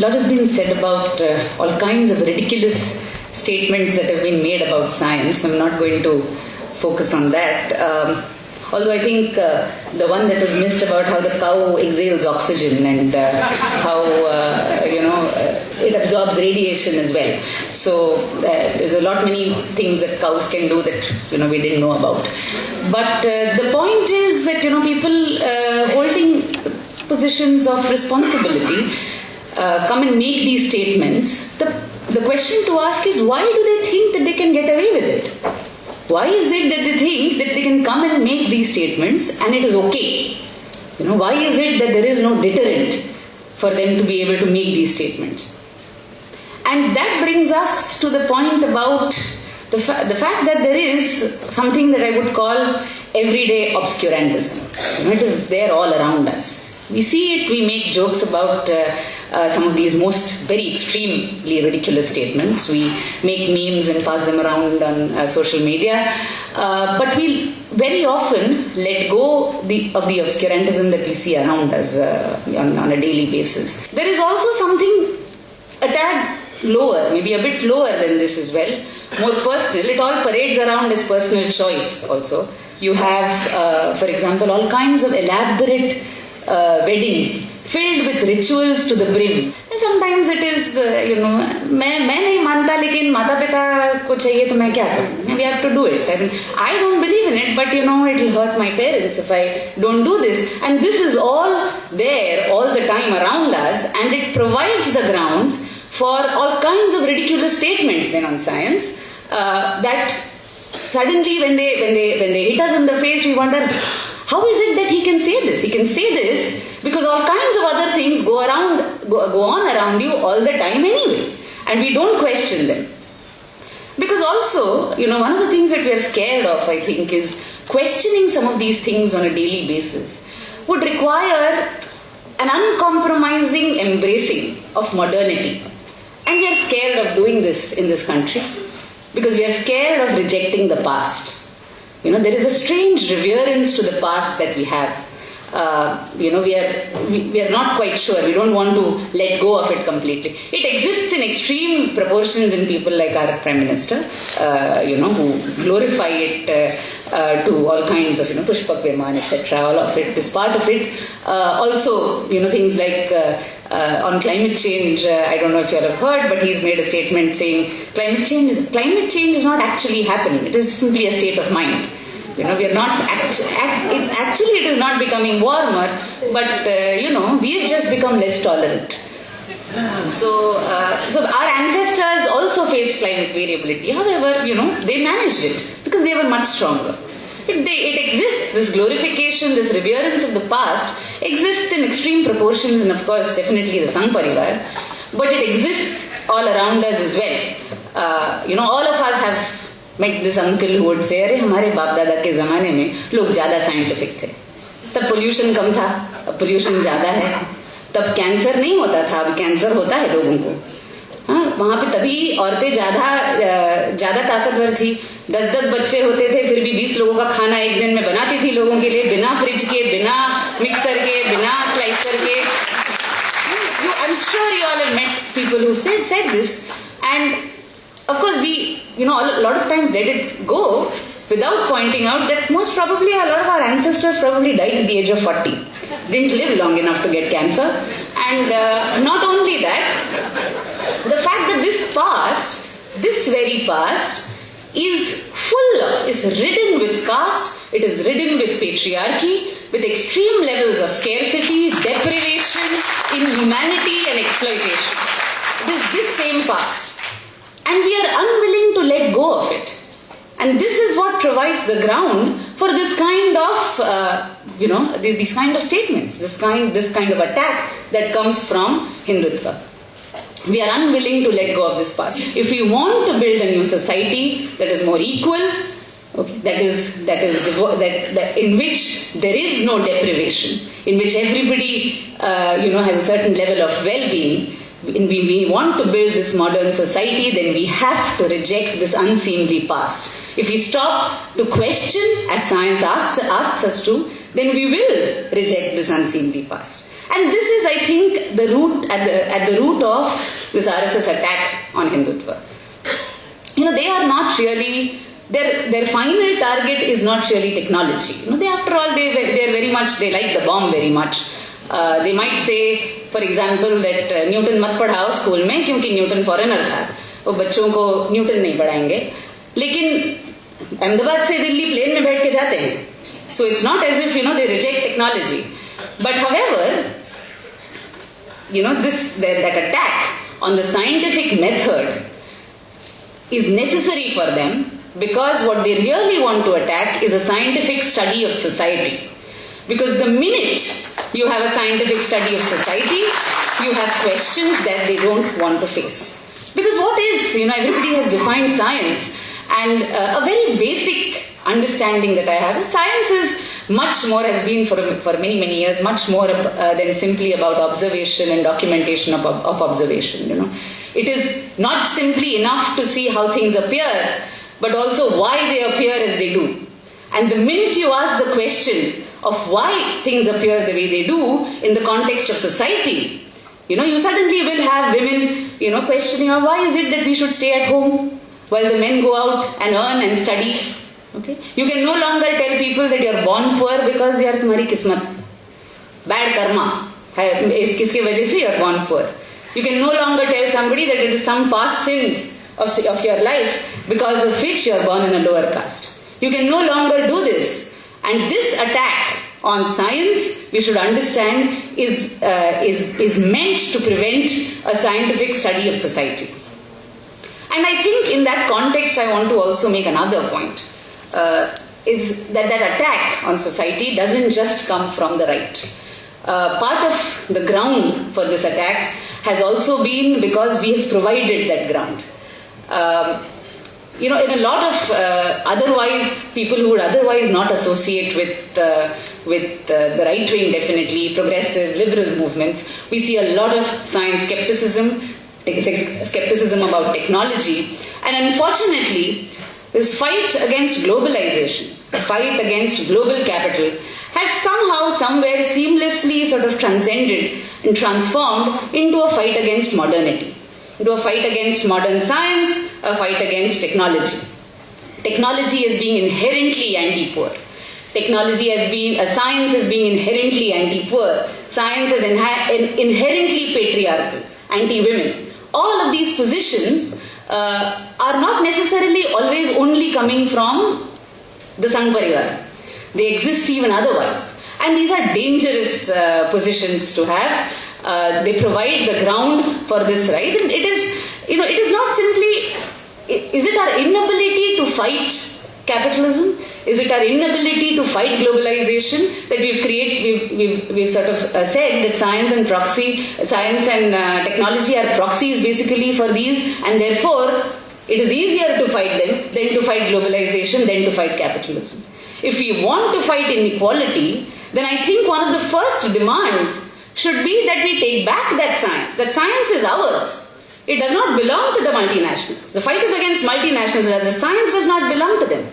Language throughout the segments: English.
lot has been said about all kinds of ridiculous statements that have been made about science. I'm not going to focus on that. Although I think the one that was missed about how the cow exhales oxygen and how, it absorbs radiation as well. So there's a lot many things that cows can do that, we didn't know about. But the point is that, people holding positions of responsibility come and make these statements. The question to ask is, why do they think that they can get away with it? Why is it that they think that they can come and make these statements and it is okay? Why is it that there is no deterrent for them to be able to make these statements? And that brings us to the point about the fact that there is something that I would call everyday obscurantism. It is there all around us. We see it, we make jokes about some of these very extremely ridiculous statements. We make memes and pass them around on social media. But we very often let go of the obscurantism that we see around us on a daily basis. There is also something a tad lower, maybe a bit lower than this as well, more personal. It all parades around as personal choice also. You have, for example, all kinds of elaborate weddings filled with rituals to the brim. And sometimes it is, मैं नहीं मानता लेकिन माता पिता को चाहिए तो मैं क्या करूँ? We have to do it. And I don't believe in it, but it will hurt my parents if I don't do this. And this is all there all the time around us, and it provides the grounds for all kinds of ridiculous statements then on science that suddenly when they hit us in the face, we wonder, how is it that he can say this? He can say this because all kinds of other things go on around you all the time anyway. And we don't question them. Because also, one of the things that we are scared of, I think, is questioning some of these things on a daily basis would require an uncompromising embracing of modernity. And we are scared of doing this in this country because we are scared of rejecting the past. There is a strange reverence to the past that we have. We are not quite sure. We don't want to let go of it completely. It exists in extreme proportions in people like our Prime Minister, who glorify it to all kinds of, Pushpak Viman, etc. All of it is part of it. Also, things like on climate change, I don't know if you all have heard, but he's made a statement saying climate change is not actually happening. It is simply a state of mind. We are not actually it is not becoming warmer, but we have just become less tolerant. So our ancestors also faced climate variability. However, they managed it because they were much stronger. It exists, this glorification, this reverence of the past exists in extreme proportions, and of course definitely the Sangh Parivar, but it exists all around us as well. All of us have met this uncle who would say, अरे हमारे बाप दादा के ज़माने में लोग ज़्यादा scientific थे, तब पोल्यूशन कम था, अब पोल्यूशन ज़्यादा है, तब कैंसर नहीं होता था, अब कैंसर होता है लोगों को. वहाँ पे तभी औरतें ज़्यादा ताकतवर थी, 10-10 बच्चे होते थे, फिर भी 20 लोगों का खाना एक दिन में बनाती थी लोगों के लिए, बिना फ्रिज के, बिना मिक्सर के, बिना स्लाइसर के. I'm sure you all have met people who said this, and of course we, a lot of times let it go without pointing out that most probably a lot of our ancestors probably died at the age of 40, didn't live long enough to get cancer. And not only that, the fact that this very past is ridden with caste, it is ridden with patriarchy, with extreme levels of scarcity, deprivation, inhumanity and exploitation. It is this same past. And we are unwilling to let go of it. And this is what provides the ground for this kind of, these kind of statements, this kind of attack that comes from Hindutva. We are unwilling to let go of this past. If we want to build a new society that is more equal, that in which there is no deprivation, in which everybody, has a certain level of well-being, when we want to build this modern society, then we have to reject this unseemly past. If we stop to question, as science asks us to, then we will reject this unseemly past. And this is, I think, the root at the root of this RSS attack on Hindutva. They are not really, their final target is not really technology. They, after all, they very much, they like the bomb very much. They might say, for example, that Newton mat padhao school में क्योंकि Newton foreigner था, वो बच्चों को Newton नहीं पढ़ाएंगे, लेकिन अहमदाबाद से दिल्ली प्लेन में बैठ के जाते हैं. So it's not as if they reject technology. But however, that attack on the scientific method is necessary for them, because what they really want to attack is a scientific study of society. Because the minute you have a scientific study of society, you have questions that they don't want to face. Because what is, everybody has defined science, and a very basic understanding that I have is science is much more, has been for many, many years, much more than simply about observation and documentation of observation. It is not simply enough to see how things appear, but also why they appear as they do. And the minute you ask the question of why things appear the way they do in the context of society, you suddenly will have women, questioning, why is it that we should stay at home while the men go out and earn and study? Okay? You can no longer tell people that you are born poor because yaar tumhari kismat, bad karma hai, kiske wajah se you are born poor. You can no longer tell somebody that it is some past sins of your life because of which you are born in a lower caste. You can no longer do this. And this attack on science, we should understand, is meant to prevent a scientific study of society. And I think in that context, I want to also make another point. Is that attack on society doesn't just come from the right. Part of the ground for this attack has also been because we have provided that ground. In a lot of otherwise people who would otherwise not associate with the right wing, definitely progressive liberal movements, we see a lot of science skepticism about technology, and unfortunately, this fight against globalization, fight against global capital, has somehow, somewhere seamlessly sort of transcended and transformed into a fight against modernity, into a fight against modern science, a fight against technology. Technology as being inherently anti-poor. Science as being inherently anti-poor. Science as inherently patriarchal, anti-women. All of these positions are not necessarily always only coming from the Sangh Parivar. They exist even otherwise. And these are dangerous positions to have. They provide the ground for this rise. And it is not simply, is it our inability to fight capitalism? Is it our inability to fight globalization that we've sort of said that science and technology are proxies basically for these, and therefore it is easier to fight them than to fight globalization, than to fight capitalism. If we want to fight inequality, then I think one of the first demands should be that we take back that science. That science is ours. It does not belong to the multinationals. The fight is against multinationals. The science does not belong to them.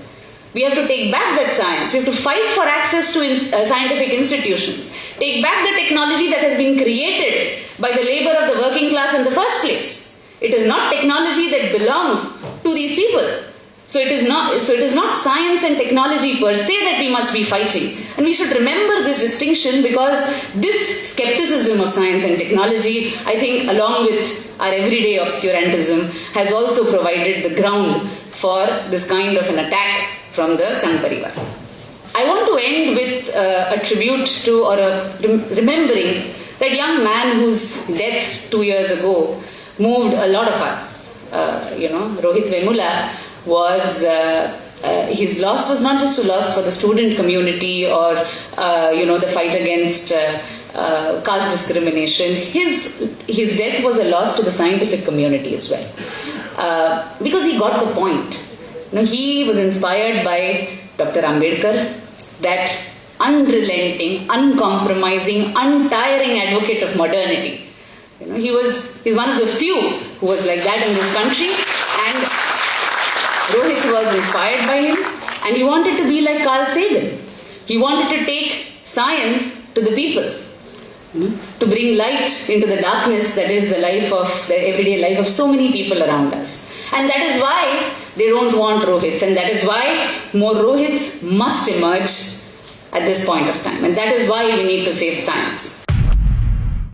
We have to take back that science. We have to fight for access to scientific institutions. Take back the technology that has been created by the labor of the working class in the first place. It is not technology that belongs to these people. So it is not science and technology per se that we must be fighting. And we should remember this distinction, because this skepticism of science and technology, I think, along with our everyday obscurantism, has also provided the ground for this kind of an attack from the Sangh Parivar. I want to end with a tribute to, or remembering that young man whose death 2 years ago moved a lot of us. Rohit Vemula was, his loss was not just a loss for the student community or, the fight against caste discrimination. His death was a loss to the scientific community as well. Because he got the point. He was inspired by Dr. Ambedkar, that unrelenting, uncompromising, untiring advocate of modernity. He's one of the few who was like that in this country, and Rohit was inspired by him, and he wanted to be like Carl Sagan. He wanted to take science to the people. to bring light into the darkness that is the everyday life of so many people around us. And that is why they don't want Rohits, and that is why more Rohits must emerge at this point of time. And that is why we need to save science.